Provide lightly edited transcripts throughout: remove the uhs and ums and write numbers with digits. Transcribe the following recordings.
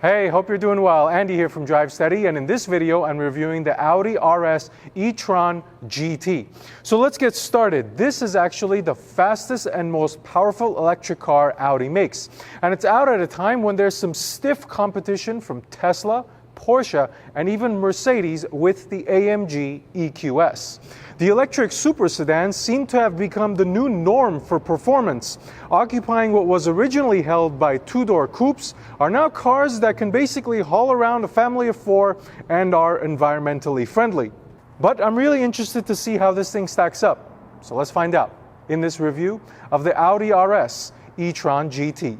Hey, hope you're doing well. Andy here from Drive Steady, and in this video I'm reviewing the Audi RS Etron GT. So let's get started. This is actually the fastest and most powerful electric car Audi makes, and it's out at a time when there's some stiff competition from Tesla, Porsche, and even Mercedes with the AMG EQS. The electric super sedans seem to have become the new norm for performance. Occupying what was originally held by two-door coupes are now cars that can basically haul around a family of four and are environmentally friendly. But I'm really interested to see how this thing stacks up. So let's find out in this review of the Audi RS Etron GT.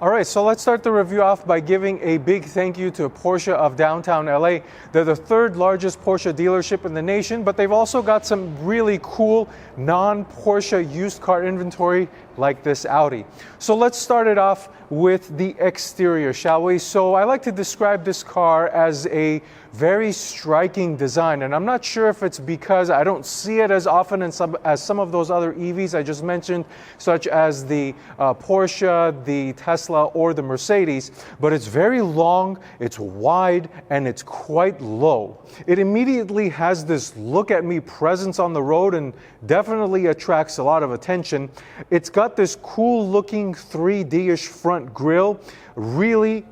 Alright, so let's start the review off by giving a big thank you to Porsche of downtown LA. They're the third largest Porsche dealership in the nation, but they've also got some really cool non-Porsche used car inventory like this Audi. So let's start it off with the exterior, shall we? So I like to describe this car as a very striking design, and I'm not sure if it's because I don't see it as often as some of those other EVs I just mentioned, such as the Porsche, the Tesla, or the Mercedes, but it's very long, it's wide, and it's quite low. It immediately has this look at me presence on the road and definitely attracts a lot of attention. It's got this cool looking 3D-ish front grille, really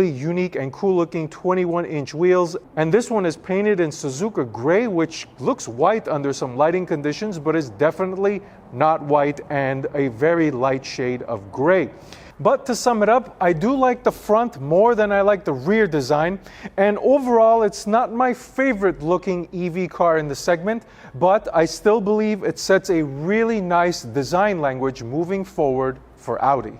unique and cool looking 21-inch wheels, and this one is painted in Suzuka gray, which looks white under some lighting conditions, but is definitely not white and a very light shade of gray. But to sum it up, I do like the front more than I like the rear design, and overall it's not my favorite looking EV car in the segment, but I still believe it sets a really nice design language moving forward for Audi.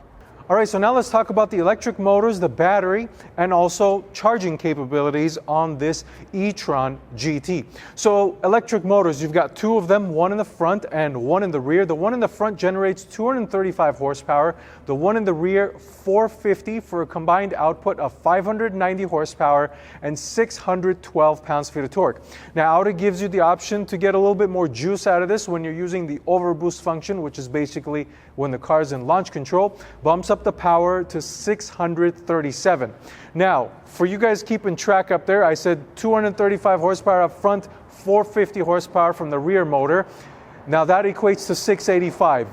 Alright, so now let's talk about the electric motors, the battery, and also charging capabilities on this E-Tron GT. So electric motors, you've got two of them, one in the front and one in the rear. The one in the front generates 235 horsepower, the one in the rear 450 for a combined output of 590 horsepower and 612 pounds-feet of torque. Now Audi gives you the option to get a little bit more juice out of this when you're using the overboost function, which is basically when the car is in launch control, bumps up the power to 637. Now, for you guys keeping track up there, I said 235 horsepower up front, 450 horsepower from the rear motor. Now that equates to 685.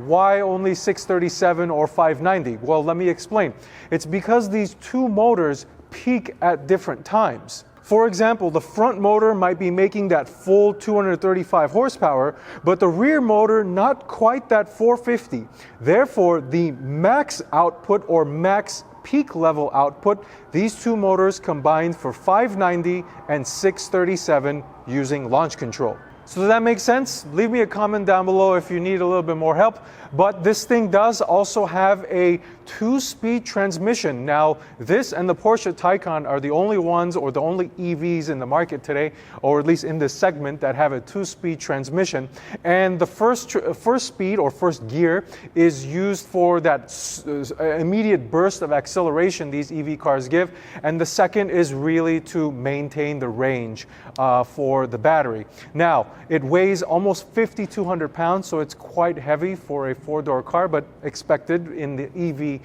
Why only 637 or 590? Well, let me explain. It's because these two motors peak at different times. For example, the front motor might be making that full 235 horsepower, but the rear motor not quite that 450. Therefore, the max output or max peak level output, these two motors combined for 590 and 637 using launch control. So does that make sense? Leave me a comment down below if you need a little bit more help. But this thing does also have a 2-speed transmission. Now, this and the Porsche Taycan are the only ones or the only EVs in the market today, or at least in this segment, that have a 2-speed transmission. And the first speed or first gear is used for that immediate burst of acceleration these EV cars give. And the second is really to maintain the range for the battery. Now, it weighs almost 5,200 pounds, so it's quite heavy for a four-door car, but expected in the EV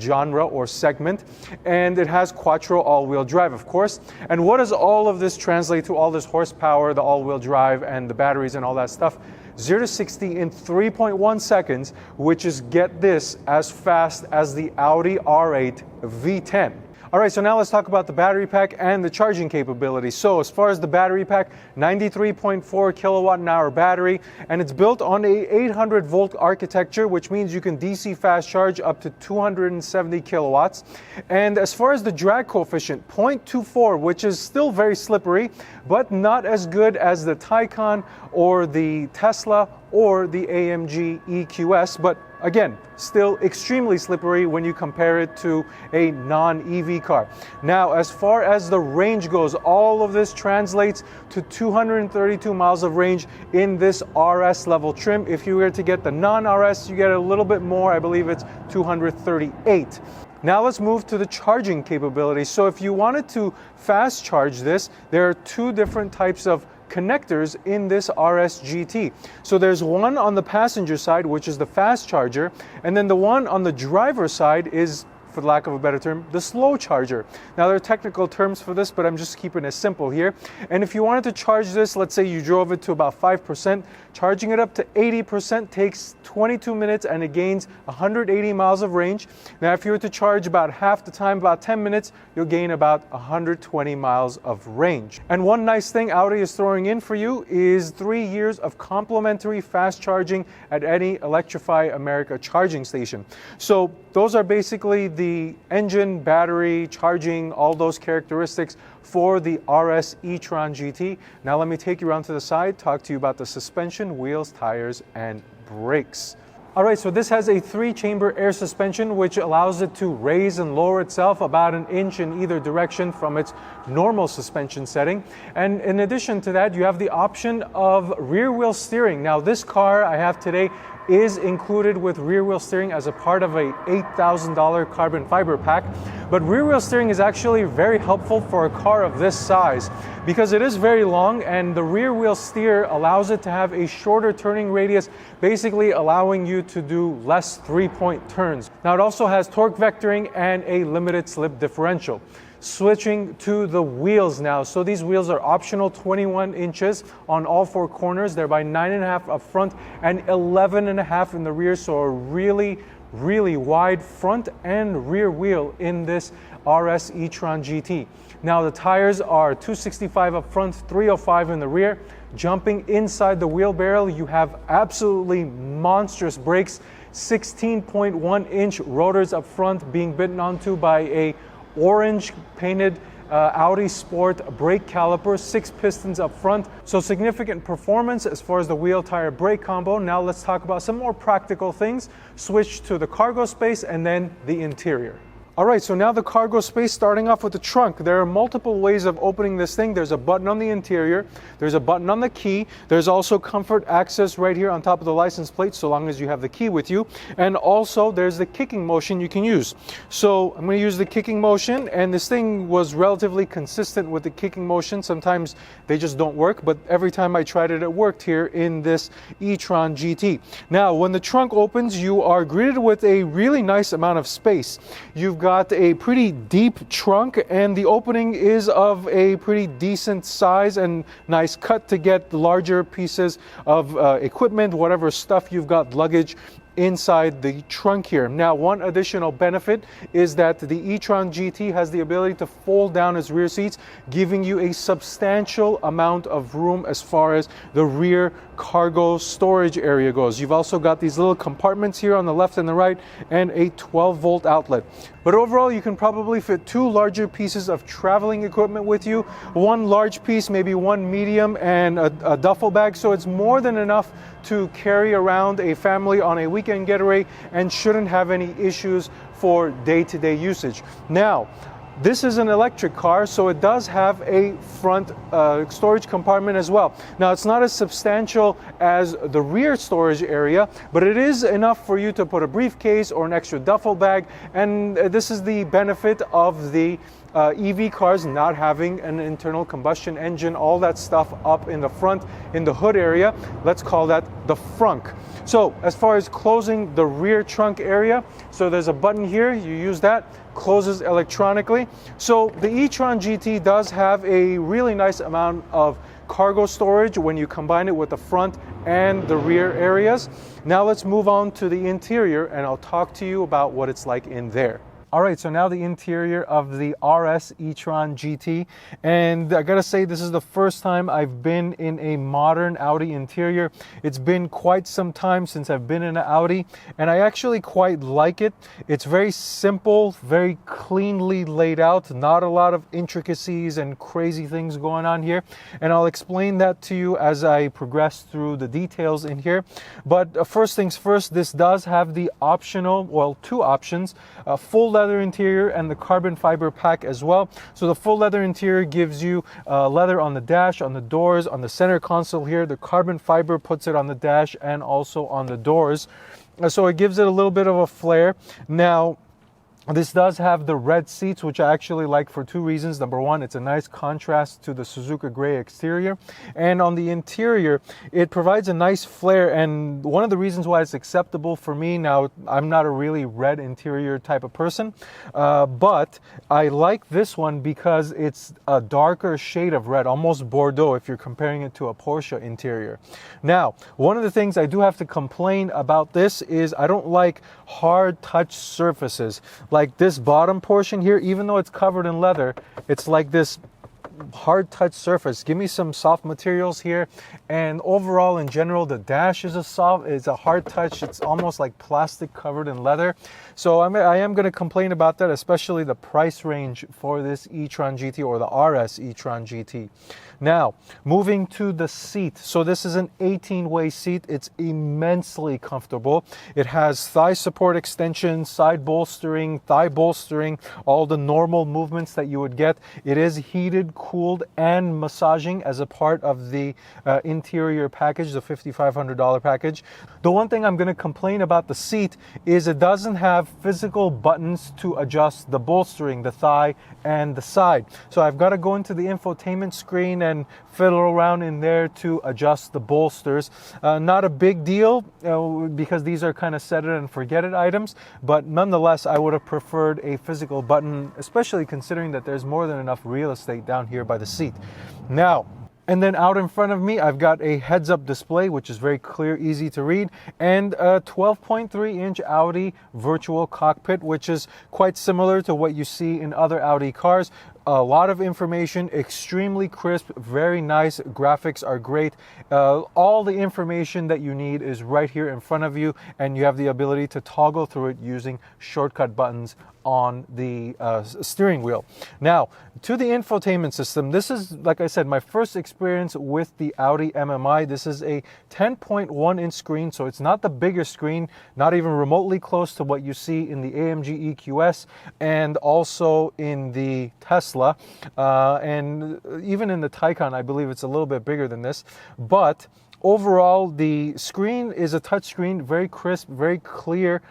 genre or segment. And it has quattro all-wheel drive, of course. And what does all of this translate to? All this horsepower, the all-wheel drive, and the batteries and all that stuff? 0 to 60 in 3.1 seconds, which is, get this, as fast as the Audi R8 V10. All right, so now let's talk about the battery pack and the charging capability. So as far as the battery pack, 93.4 kilowatt an hour battery, and it's built on a 800 volt architecture, which means you can DC fast charge up to 270 kilowatts. And as far as the drag coefficient, 0.24, which is still very slippery, but not as good as the Taycan or the Tesla or the AMG EQS, but again, still extremely slippery when you compare it to a non-EV car. Now, as far as the range goes, all of this translates to 232 miles of range in this RS level trim. If you were to get the non-RS, you get a little bit more. I believe it's 238. Now let's move to the charging capability. So if you wanted to fast charge this, there are two different types of connectors in this RS GT. So there's one on the passenger side, which is the fast charger, and then the one on the driver's side is, for the lack of a better term, the slow charger. Now there are technical terms for this, but I'm just keeping it simple here. And if you wanted to charge this, let's say you drove it to about 5%, charging it up to 80% takes 22 minutes and it gains 180 miles of range. Now if you were to charge about half the time, about 10 minutes, you'll gain about 120 miles of range. And one nice thing Audi is throwing in for you is 3 years of complimentary fast charging at any Electrify America charging station. So those are basically the engine, battery, charging, all those characteristics for the RS Etron GT. Now let me take you around to the side, talk to you about the suspension, wheels, tires, and brakes. All right, so this has a 3-chamber air suspension, which allows it to raise and lower itself about an inch in either direction from its normal suspension setting. And in addition to that, you have the option of rear wheel steering. Now this car I have today is included with rear wheel steering as a part of a $8,000 carbon fiber pack. But rear wheel steering is actually very helpful for a car of this size because it is very long, and the rear wheel steer allows it to have a shorter turning radius, basically allowing you to do less 3-point turns. Now it also has torque vectoring and a limited slip differential. Switching to the wheels now. So these wheels are optional, 21 inches on all 4 corners. They're by 9.5 up front and 11.5 in the rear. So a really wide front and rear wheel in this RS Etron GT. Now the tires are 265 up front, 305 in the rear. Jumping inside the wheel barrel, you have absolutely monstrous brakes, 16.1 inch rotors up front being bitten onto by a orange painted Audi Sport brake caliper, 6 pistons up front. So significant performance as far as the wheel, tire, brake combo. Now let's talk about some more practical things. Switch to the cargo space and then the interior. All right, so now the cargo space, starting off with the trunk. There are multiple ways of opening this thing. There's a button on the interior, there's a button on the key, there's also comfort access right here on top of the license plate, so long as you have the key with you, and also there's the kicking motion you can use. So I'm going to use the kicking motion, and this thing was relatively consistent with the kicking motion. Sometimes they just don't work, but every time I tried it, it worked here in this E-Tron GT. Now, when the trunk opens, you are greeted with a really nice amount of space. You've got a pretty deep trunk, and the opening is of a pretty decent size and nice cut to get the larger pieces of equipment, whatever stuff you've got, luggage, inside the trunk here. Now, one additional benefit is that the E-Tron GT has the ability to fold down its rear seats, giving you a substantial amount of room as far as the rear cargo storage area goes. You've also got these little compartments here on the left and the right, and a 12-volt outlet. But overall, you can probably fit 2 larger pieces of traveling equipment with you, 1 large piece, maybe 1 medium, and a duffel bag. So it's more than enough to carry around a family on a weekend getaway and shouldn't have any issues for day-to-day usage. Now, this is an electric car, so it does have a front storage compartment as well. Now, it's not as substantial as the rear storage area, but it is enough for you to put a briefcase or an extra duffel bag, and this is the benefit of the EV cars not having an internal combustion engine, all that stuff up in the front, in the hood area. Let's call that the frunk. So as far as closing the rear trunk area, so there's a button here, you use that, closes electronically. So the E-Tron GT does have a really nice amount of cargo storage when you combine it with the front and the rear areas. Now let's move on to the interior, and I'll talk to you about what it's like in there. All right, so now the interior of the RS Etron GT, and I gotta say this is the first time I've been in a modern Audi interior. It's been quite some time since I've been in an Audi, and I actually quite like it. It's very simple, very cleanly laid out, not a lot of intricacies and crazy things going on here, and I'll explain that to you as I progress through the details in here. But first things first, this does have the optional, well, two options, full leather interior and the carbon fiber pack as well. So the full leather interior gives you leather on the dash, on the doors, on the center console here. The carbon fiber puts it on the dash and also on the doors. So it gives it a little bit of a flair. Now, this does have the red seats, which I actually like for two reasons. Number one, it's a nice contrast to the Suzuka gray exterior. And on the interior, it provides a nice flair. And one of the reasons why it's acceptable for me, now I'm not a really red interior type of person, but I like this one because it's a darker shade of red, almost Bordeaux if you're comparing it to a Porsche interior. Now, one of the things I do have to complain about this is I don't like hard touch surfaces. Like this bottom portion here, even though it's covered in leather, it's like this hard touch surface. Give me some soft materials here. And overall, in general, the dash is a hard touch. It's almost like plastic covered in leather. So I am going to complain about that, especially the price range for this E-Tron GT or the RS Etron GT. Now, moving to the seat. So this is an 18-way seat. It's immensely comfortable. It has thigh support extension, side bolstering, thigh bolstering, all the normal movements that you would get. It is heated, cooled, and massaging as a part of the interior package, the $5,500 package. The one thing I'm going to complain about the seat is it doesn't have physical buttons to adjust the bolstering, the thigh, and the side. So I've got to go into the infotainment screen and fiddle around in there to adjust the bolsters. Not a big deal because these are kind of set it and forget it items, but nonetheless I would have preferred a physical button, especially considering that there's more than enough real estate down here by the seat. Now, and then out in front of me, I've got a heads-up display, which is very clear, easy to read, and a 12.3-inch Audi virtual cockpit, which is quite similar to what you see in other Audi cars. A lot of information, extremely crisp, very nice. Graphics are great. All the information that you need is right here in front of you, and you have the ability to toggle through it using shortcut buttons on the steering wheel. Now, to the infotainment system, this is, like I said, my first experience with the Audi MMI. This is a 10.1-inch screen, so it's not the biggest screen, not even remotely close to what you see in the AMG EQS and also in the Tesla, and even in the Taycan, I believe it's a little bit bigger than this. But overall, the screen is a touch screen, very crisp, very clear.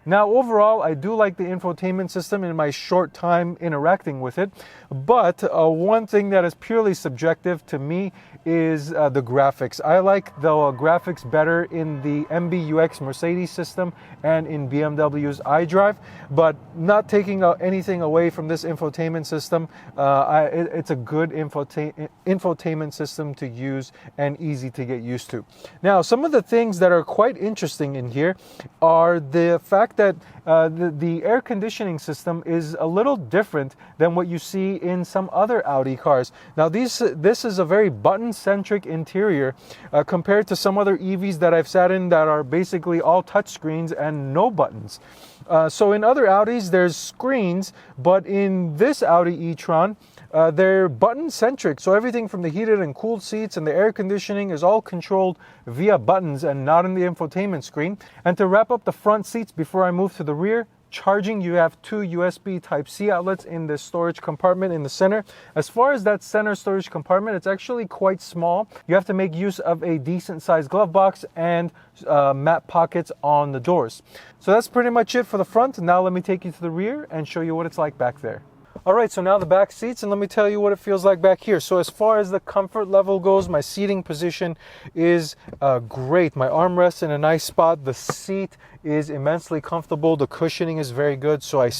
Now, overall, I do like the infotainment system in my short time interacting with it, but one thing that is purely subjective to me is the graphics. I like the graphics better in the MBUX Mercedes system and in BMW's iDrive, but not taking anything away from this infotainment system. It's a good infotainment system to use and easy to get used to. Now, some of the things that are quite interesting in here are the fact that the air conditioning system is a little different than what you see in some other Audi cars. Now, this is a very button-centric interior compared to some other EVs that I've sat in that are basically all touchscreens and no buttons. So in other Audis, there's screens, but in this Audi e-tron, they're button-centric, so everything from the heated and cooled seats and the air conditioning is all controlled via buttons and not in the infotainment screen. And to wrap up the front seats before I move to the rear, charging, you have two USB Type-C outlets in the storage compartment in the center. As far as that center storage compartment, it's actually quite small. You have to make use of a decent-sized glove box and map pockets on the doors. So that's pretty much it for the front. Now let me take you to the rear and show you what it's like back there. All right, so now the back seats, and let me tell you what it feels like back here. So as far as the comfort level goes, my seating position is great. My armrest in a nice spot. The seat is immensely comfortable. The cushioning is very good, so I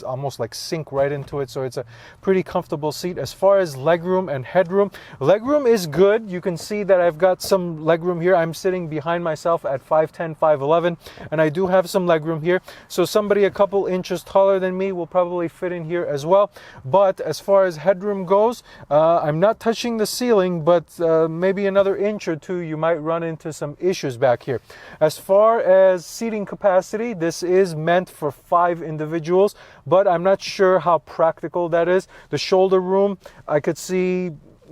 almost like sink right into it, so it's a pretty comfortable seat. As far as legroom and headroom, legroom is good. You can see that I've got some legroom here. I'm sitting behind myself at 5'10", 5'11", and I do have some legroom here, so somebody a couple inches taller than me will probably fit in here as well. But as far as headroom goes, I'm not touching the ceiling, but maybe another inch or two you might run into some issues back here. As far as seating capacity, this is meant for 5 individuals, but I'm not sure how practical that is. The shoulder room, I could see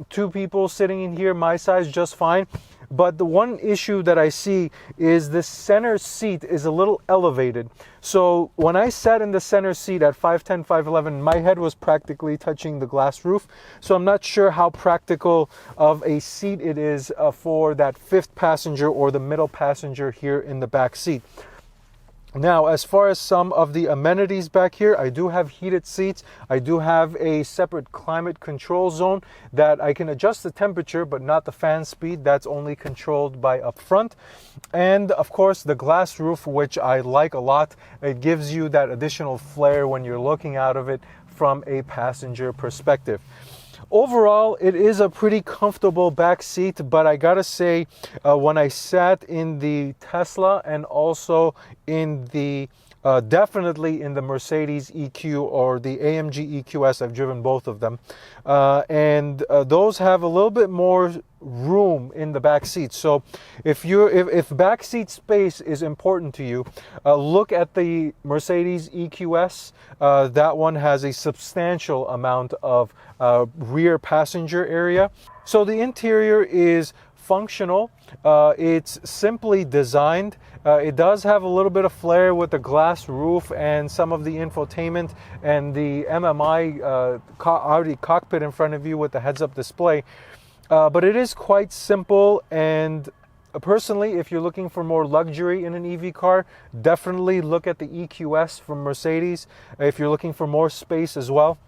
2 people sitting in here my size just fine. But the one issue that I see is the center seat is a little elevated. So when I sat in the center seat at 5'10", 5'11", my head was practically touching the glass roof. So I'm not sure how practical of a seat it is for that 5th passenger or the middle passenger here in the back seat. Now, as far as some of the amenities back here, I do have heated seats. I do have a separate climate control zone that I can adjust the temperature, but not the fan speed. That's only controlled by up front. And of course, the glass roof, which I like a lot. It gives you that additional flair when you're looking out of it from a passenger perspective. Overall, it is a pretty comfortable back seat, but I gotta say, when I sat in the Tesla and also in the definitely in the Mercedes EQ or the AMG EQS, I've driven both of them, and those have a little bit more room in the back seat. So if back seat space is important to you, look at the Mercedes EQS. That one has a substantial amount of rear passenger area. So the interior is functional. It's simply designed. It does have a little bit of flair with the glass roof and some of the infotainment and the MMI Audi cockpit in front of you with the heads-up display. But it is quite simple, and personally, if you're looking for more luxury in an EV car, definitely look at the EQS from Mercedes if you're looking for more space as well.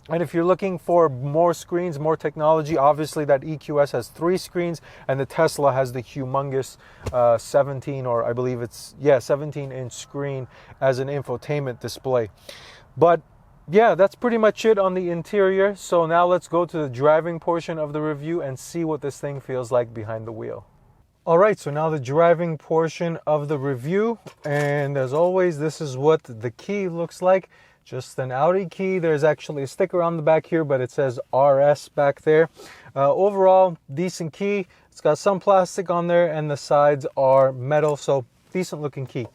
And if you're looking for more screens, more technology, obviously that EQS has 3 screens, and the Tesla has the humongous 17, or I believe it's, 17-inch screen as an infotainment display. But yeah, that's pretty much it on the interior. So now let's go to the driving portion of the review and see what this thing feels like behind the wheel. All right, so now the driving portion of the review. And as always, this is what the key looks like. Just an Audi key. There's actually a sticker on the back here, but it says RS back there. Overall, decent key. It's got some plastic on there and the sides are metal, so decent looking key.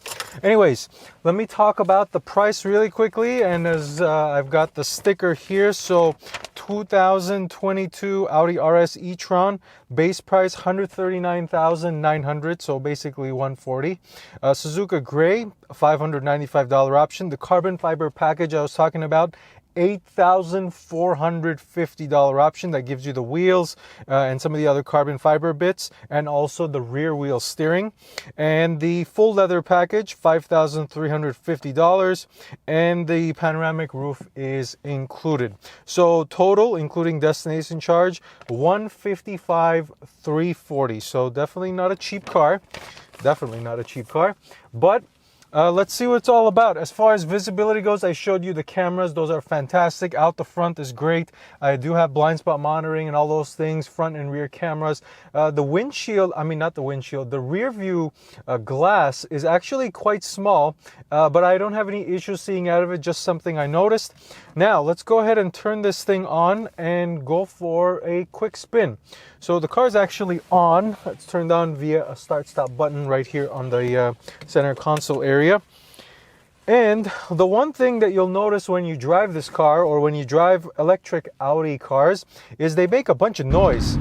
Anyways, let me talk about the price really quickly. And as I've got the sticker here, so 2022 Audi RS Etron, base price $139,900, so basically $140. Suzuka Gray, $595 option. The carbon fiber package I was talking about, $8,450 option. That gives you the wheels and some of the other carbon fiber bits, and also the rear wheel steering. And the full leather package, $5,350, and the panoramic roof is included. So total, including destination charge, $155,340. So definitely not a cheap car. Definitely not a cheap car, but let's see what it's all about. As far as visibility goes, I showed you the cameras. Those are fantastic. Out the front is great. I do have blind spot monitoring and all those things, front and rear cameras. The windshield, the rear view glass is actually quite small, but I don't have any issues seeing out of it, just something I noticed. Now, let's go ahead and turn this thing on and go for a quick spin. So the car is actually on. It's turned on via a start-stop button right here on the center console area. And the one thing that you'll notice when you drive this car, or when you drive electric Audi cars, is they make a bunch of noise.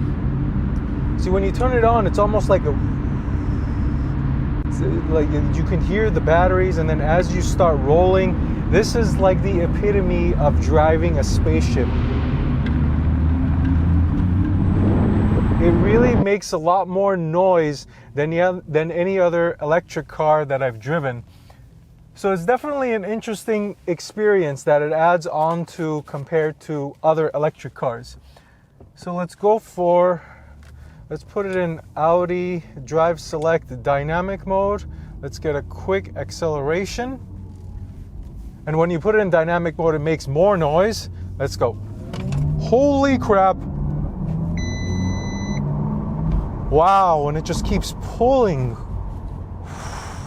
See, when you turn it on, it's almost like you can hear the batteries, and then as you start rolling, this is like the epitome of driving a spaceship. It really makes a lot more noise than any other electric car that I've driven. So it's definitely an interesting experience that it adds on to compared to other electric cars. So let's put it in Audi Drive Select Dynamic mode. Let's get a quick acceleration. And when you put it in dynamic mode, it makes more noise. Let's go. Holy crap. Wow, and it just keeps pulling.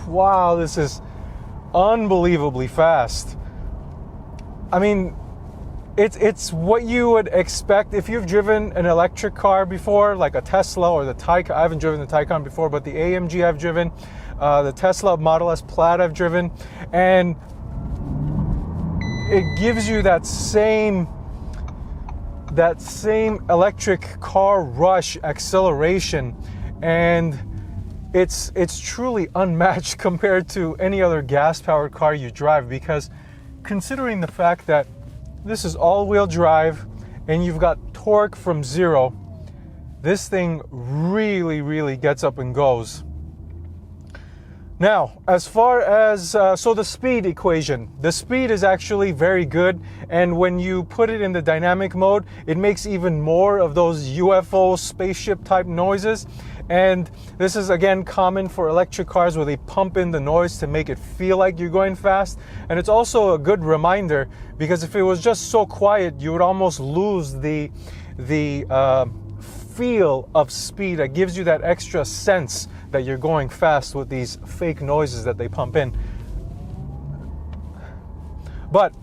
Wow, this is unbelievably fast. I mean, it's what you would expect if you've driven an electric car before, like a Tesla or the Taycan. I haven't driven the Taycan before, but the AMG I've driven, the Tesla Model S Plaid I've driven, and it gives you that same electric car rush acceleration, and it's truly unmatched compared to any other gas-powered car you drive, because considering the fact that this is all-wheel drive and you've got torque from zero, this thing really gets up and goes. Now, as far as, so the speed equation, the speed is actually very good, and when you put it in the dynamic mode, it makes even more of those UFO spaceship type noises. And this is again common for electric cars, where they pump in the noise to make it feel like you're going fast. And it's also a good reminder, because if it was just so quiet, you would almost lose the feel of speed that gives you that extra sense that you're going fast with these fake noises that they pump in. But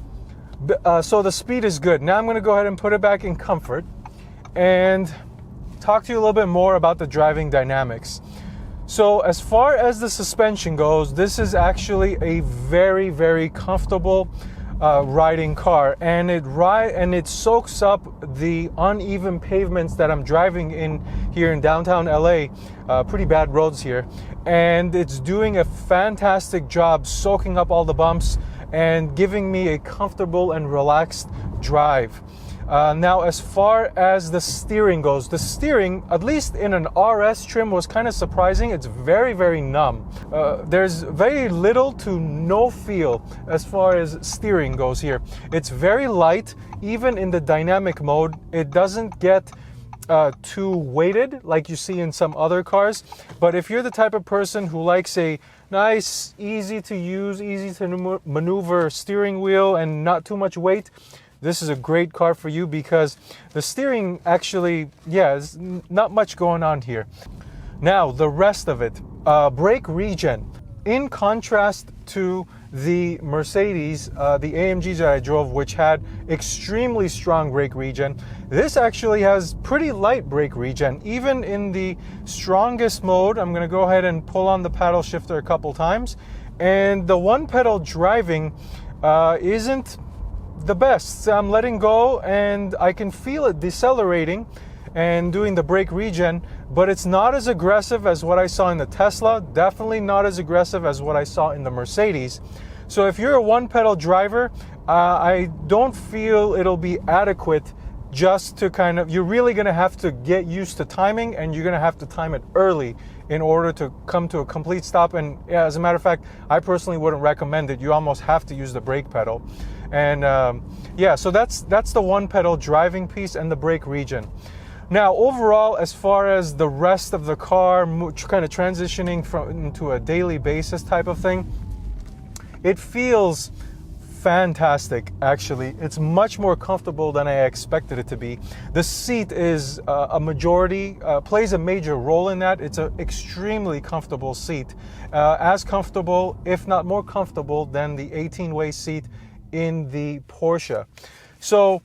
so the speed is good. Now I'm going to go ahead and put it back in comfort and talk to you a little bit more about the driving dynamics. So as far as the suspension goes, this is actually a very comfortable riding car, and it soaks up the uneven pavements that I'm driving in here in downtown LA. Pretty bad roads here, and it's doing a fantastic job soaking up all the bumps and giving me a comfortable and relaxed drive. Now, as far as the steering goes, the steering, at least in an RS trim, was kind of surprising. It's very numb. There's very little to no feel as far as steering goes here. It's very light. Even in the dynamic mode, it doesn't get too weighted like you see in some other cars. But if you're the type of person who likes a nice, easy to use, easy to maneuver steering wheel and not too much weight, this is a great car for you, because the steering actually, there's not much going on here. Now, the rest of it, brake regen. In contrast to the Mercedes, the AMGs that I drove, which had extremely strong brake regen, this actually has pretty light brake regen. Even in the strongest mode, I'm going to go ahead and pull on the paddle shifter a couple times, and the one pedal driving isn't the best. So I'm letting go and I can feel it decelerating and doing the brake regen, but it's not as aggressive as what I saw in the Tesla, definitely not as aggressive as what I saw in the Mercedes. So if you're a one pedal driver, I don't feel it'll be adequate just to kind of, you're really going to have to get used to timing, and you're going to have to time it early in order to come to a complete stop. And as a matter of fact, I personally wouldn't recommend it. You almost have to use the brake pedal. And so that's the one pedal driving piece and the brake regen. Now, overall, as far as the rest of the car, kind of transitioning into a daily basis type of thing, it feels fantastic. Actually, it's much more comfortable than I expected it to be. The seat is plays a major role in that. It's an extremely comfortable seat, as comfortable, if not more comfortable, than the 18-way seat in the Porsche. So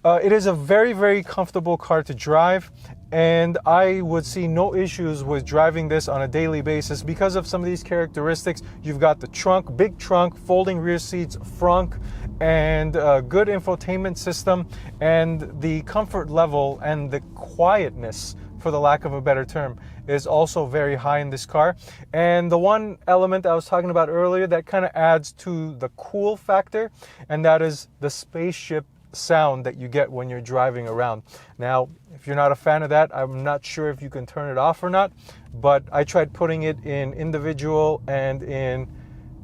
it is a very comfortable car to drive, and I would see no issues with driving this on a daily basis because of some of these characteristics. You've got the trunk, big trunk, folding rear seats, frunk, and a good infotainment system, and the comfort level and the quietness, for the lack of a better term, is also very high in this car. And the one element I was talking about earlier that kind of adds to the cool factor, and that is the spaceship sound that you get when you're driving around. Now, if you're not a fan of that, I'm not sure if you can turn it off or not, but I tried putting it in individual and in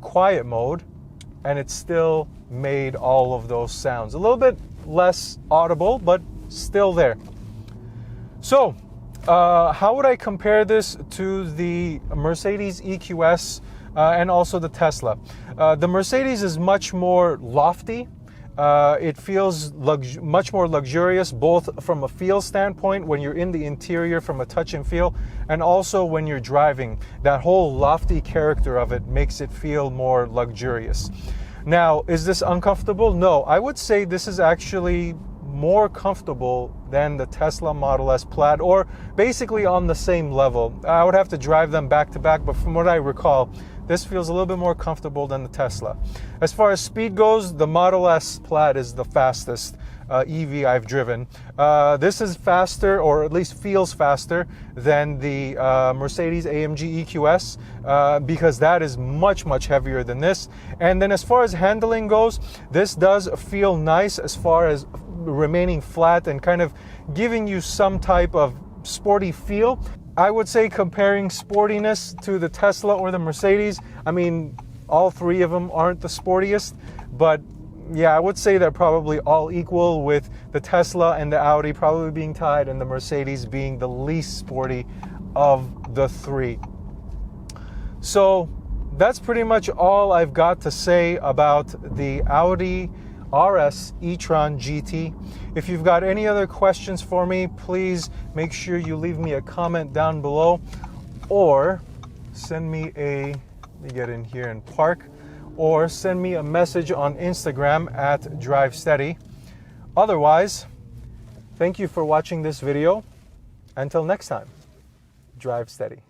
quiet mode, and it still made all of those sounds. A little bit less audible, but still there. So, how would I compare this to the Mercedes EQS and also the Tesla. The Mercedes is much more lofty. It feels much more luxurious, both from a feel standpoint when you're in the interior from a touch and feel, and also when you're driving. That whole lofty character of it makes it feel more luxurious. Now, is this uncomfortable? No, I would say this is actually more comfortable than the Tesla Model S Plaid, or basically on the same level. I would have to drive them back to back, but from what I recall, this feels a little bit more comfortable than the Tesla. As far as speed goes, the Model S Plaid is the fastest EV I've driven. This is faster, or at least feels faster, than the Mercedes AMG EQS, because that is much, much heavier than this. And then as far as handling goes, this does feel nice as far as remaining flat and kind of giving you some type of sporty feel. I would say, comparing sportiness to the Tesla or the Mercedes, I mean, all three of them aren't the sportiest, but yeah, I would say they're probably all equal, with the Tesla and the Audi probably being tied and the Mercedes being the least sporty of the three. So that's pretty much all I've got to say about the Audi RS Etron GT. If you've got any other questions for me, please make sure you leave me a comment down below, or send me let me get in here and park, or send me a message on Instagram at DriveSteady. Otherwise, thank you for watching this video. Until next time, drive steady.